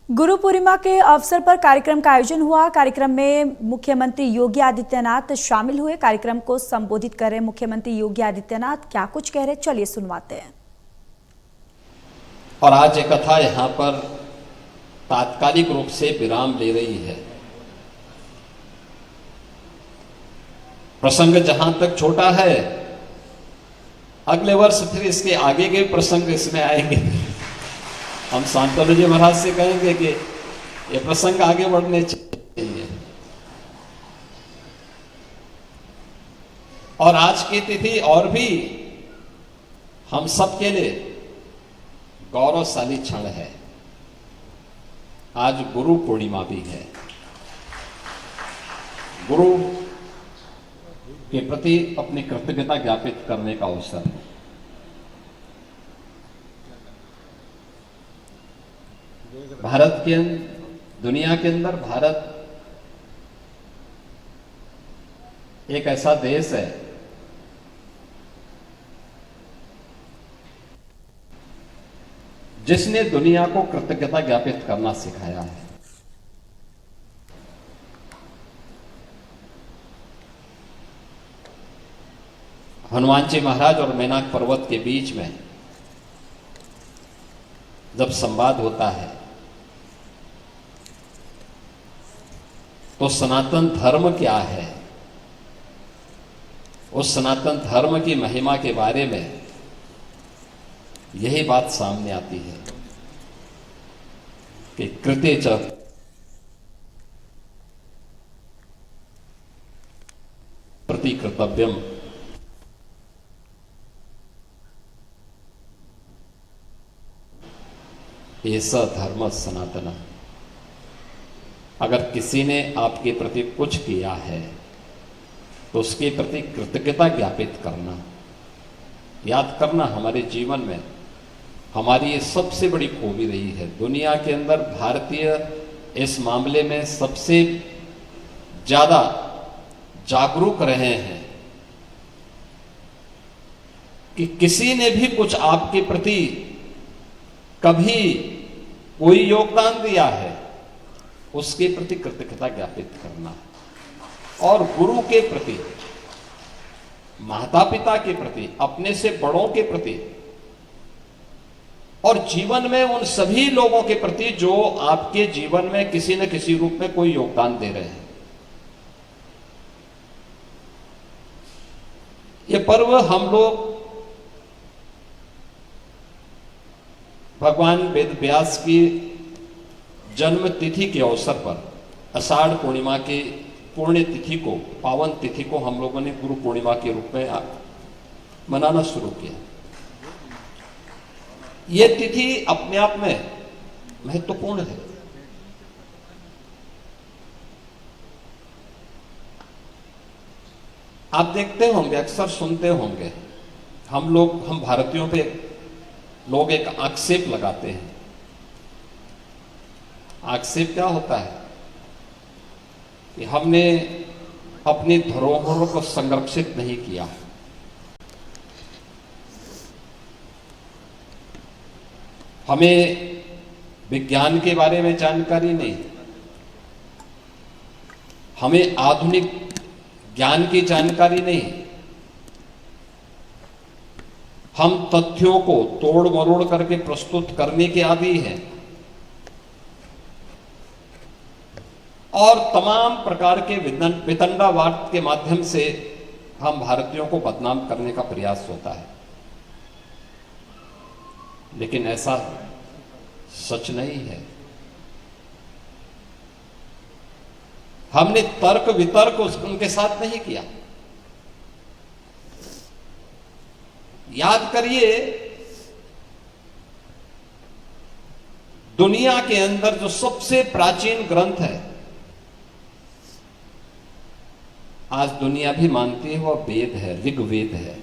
गुरु पूर्णिमा के अवसर पर कार्यक्रम का आयोजन हुआ। कार्यक्रम में मुख्यमंत्री योगी आदित्यनाथ शामिल हुए। कार्यक्रम को संबोधित कर रहे मुख्यमंत्री योगी आदित्यनाथ क्या कुछ कह रहे, चलिए सुनवाते हैं। और आज एक कथा यहाँ पर तात्कालिक रूप से विराम ले रही है। प्रसंग जहां तक छोटा है, अगले वर्ष फिर इसके आगे के प्रसंग इसमें आएंगे। हम शांतनु जी महाराज से कहेंगे कि ये प्रसंग आगे बढ़ने चाहिए। और आज की तिथि और भी हम सबके लिए गौरवशाली क्षण है। आज गुरु पूर्णिमा भी है। गुरु के प्रति अपनी कृतज्ञता ज्ञापित करने का अवसर है। भारत के दुनिया के अंदर भारत एक ऐसा देश है जिसने दुनिया को कृतज्ञता ज्ञापित करना सिखाया है। हनुमान जी महाराज और मैनाक पर्वत के बीच में जब संवाद होता है तो सनातन धर्म क्या है, उस सनातन धर्म की महिमा के बारे में यही बात सामने आती है कि कृते च प्रति कर्तव्यम, ये स धर्म सनातन। अगर किसी ने आपके प्रति कुछ किया है तो उसके प्रति कृतज्ञता ज्ञापित करना, याद करना हमारे जीवन में हमारी ये सबसे बड़ी खूबी रही है। दुनिया के अंदर भारतीय इस मामले में सबसे ज्यादा जागरूक रहे हैं कि किसी ने भी कुछ आपके प्रति कभी कोई योगदान दिया है, उसके प्रति कृतज्ञता ज्ञापित करना। और गुरु के प्रति, माता पिता के प्रति, अपने से बड़ों के प्रति और जीवन में उन सभी लोगों के प्रति जो आपके जीवन में किसी न किसी रूप में कोई योगदान दे रहे हैं। ये पर्व हम लोग भगवान वेद व्यास की जन्म तिथि के अवसर पर आषाढ़ पूर्णिमा की पुण्य तिथि को, पावन तिथि को हम लोगों ने गुरु पूर्णिमा के रूप में मनाना शुरू किया। यह तिथि अपने आप में महत्वपूर्ण है। आप देखते होंगे, अक्सर सुनते होंगे, हम भारतीयों पे लोग एक आक्षेप लगाते हैं। आक्षेप क्या होता है कि हमने अपनी धरोहरों को संरक्षित नहीं किया। हमें विज्ञान के बारे में जानकारी नहीं, हमें आधुनिक ज्ञान की जानकारी नहीं, हम तथ्यों को तोड़ मरोड़ करके प्रस्तुत करने के आदी हैं और तमाम प्रकार के वितंडावाद के माध्यम से हम भारतीयों को बदनाम करने का प्रयास होता है। लेकिन ऐसा सच नहीं है। हमने तर्क वितर्क उनके साथ नहीं किया। याद करिए, दुनिया के अंदर जो सबसे प्राचीन ग्रंथ है, आज दुनिया भी मानती है वह वेद है, ऋग्वेद है।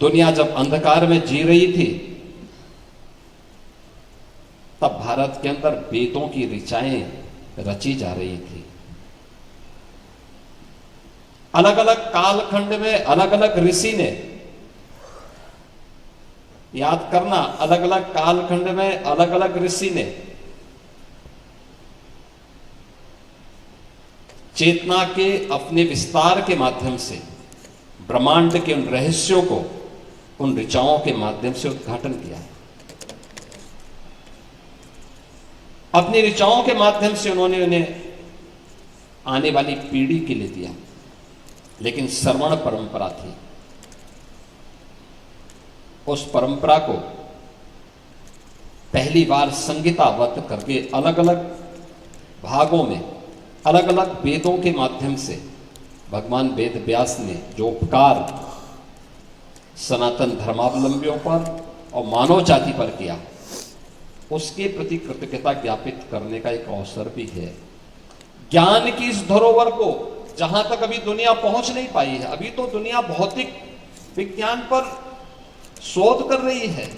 दुनिया जब अंधकार में जी रही थी तब भारत के अंदर वेदों की ऋचाएं रची जा रही थी। अलग अलग कालखंड में अलग अलग ऋषि ने याद करना, अलग अलग कालखंड में अलग अलग ऋषि ने चेतना के अपने विस्तार के माध्यम से ब्रह्मांड के उन रहस्यों को उन ऋचाओं के माध्यम से उद्घाटन किया है। अपनी ऋचाओं के माध्यम से उन्होंने उन्हें आने वाली पीढ़ी के लिए दिया। लेकिन श्रवण परंपरा थी, उस परंपरा को पहली बार संहिताबद्ध करके अलग अलग भागों में अलग अलग वेदों के माध्यम से भगवान वेद व्यास ने जो उपकार सनातन धर्मावलंबियों पर और मानव जाति पर किया, उसके प्रति कृतज्ञता ज्ञापित करने का एक अवसर भी है। ज्ञान की इस धरोहर को जहां तक अभी दुनिया पहुंच नहीं पाई है, अभी तो दुनिया भौतिक विज्ञान पर शोध कर रही है,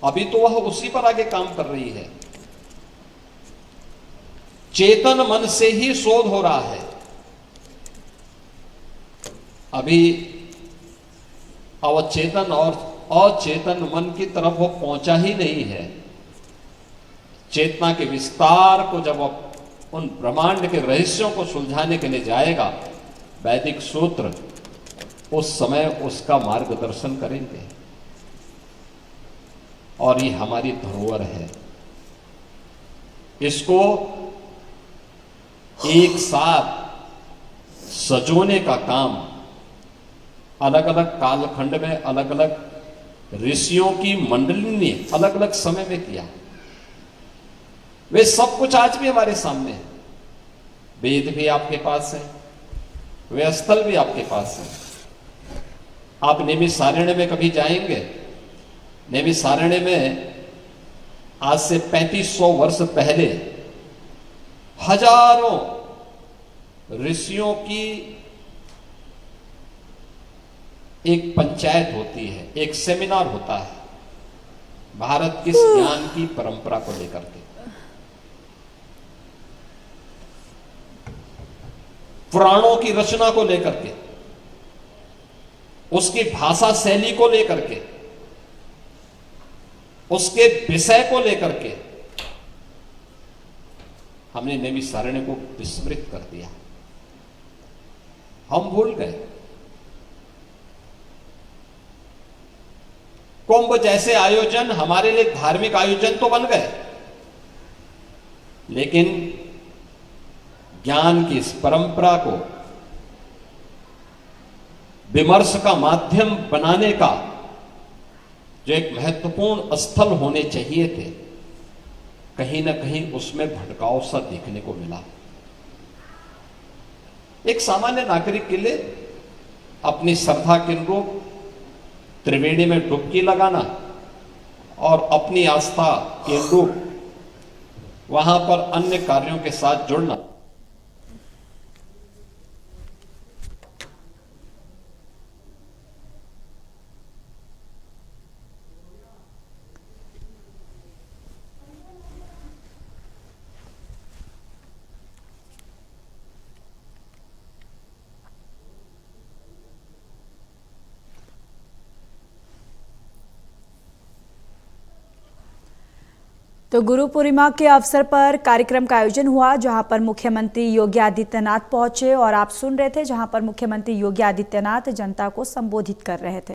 अभी तो वह उसी पर आगे काम कर रही है। चेतन मन से ही शोध हो रहा है। अभी अवचेतन और अचेतन मन की तरफ वो पहुंचा ही नहीं है। चेतना के विस्तार को जब उन ब्रह्मांड के रहस्यों को सुलझाने के लिए जाएगा, वैदिक सूत्र उस समय उसका मार्गदर्शन करेंगे। और ये हमारी धरोहर है, इसको एक साथ सजोने का काम अलग अलग कालखंड में अलग अलग ऋषियों की मंडली ने अलग अलग समय में किया। वे सब कुछ आज भी हमारे सामने है। वेद भी आपके पास है, वे स्थल भी आपके पास है। आप नैमिषारण्य में कभी जाएंगे, नैमिषारण्य में आज से 3500 वर्ष पहले हजारों ऋषियों की एक पंचायत होती है, एक सेमिनार होता है भारत की ज्ञान की परंपरा को लेकर के, पुराणों की रचना को लेकर के, उसकी भाषा शैली को लेकर के, उसके विषय को लेकर के हमने नैमिषारण्य को विस्मृत कर दिया। हम भूल गए। कुंभ जैसे आयोजन हमारे लिए धार्मिक आयोजन तो बन गए, लेकिन ज्ञान की इस परंपरा को विमर्श का माध्यम बनाने का जो एक महत्वपूर्ण स्थल होने चाहिए थे, कहीं ना कहीं उसमें भटकाव सा देखने को मिला। एक सामान्य नागरिक के लिए अपनी श्रद्धा के अनुरूप त्रिवेणी में डुबकी लगाना और अपनी आस्था के अनुरूप वहां पर अन्य कार्यों के साथ जुड़ना, तो गुरु पूर्णिमा के अवसर पर कार्यक्रम का आयोजन हुआ, जहां पर मुख्यमंत्री योगी आदित्यनाथ पहुंचे और आप सुन रहे थे, जहां पर मुख्यमंत्री योगी आदित्यनाथ जनता को संबोधित कर रहे थे।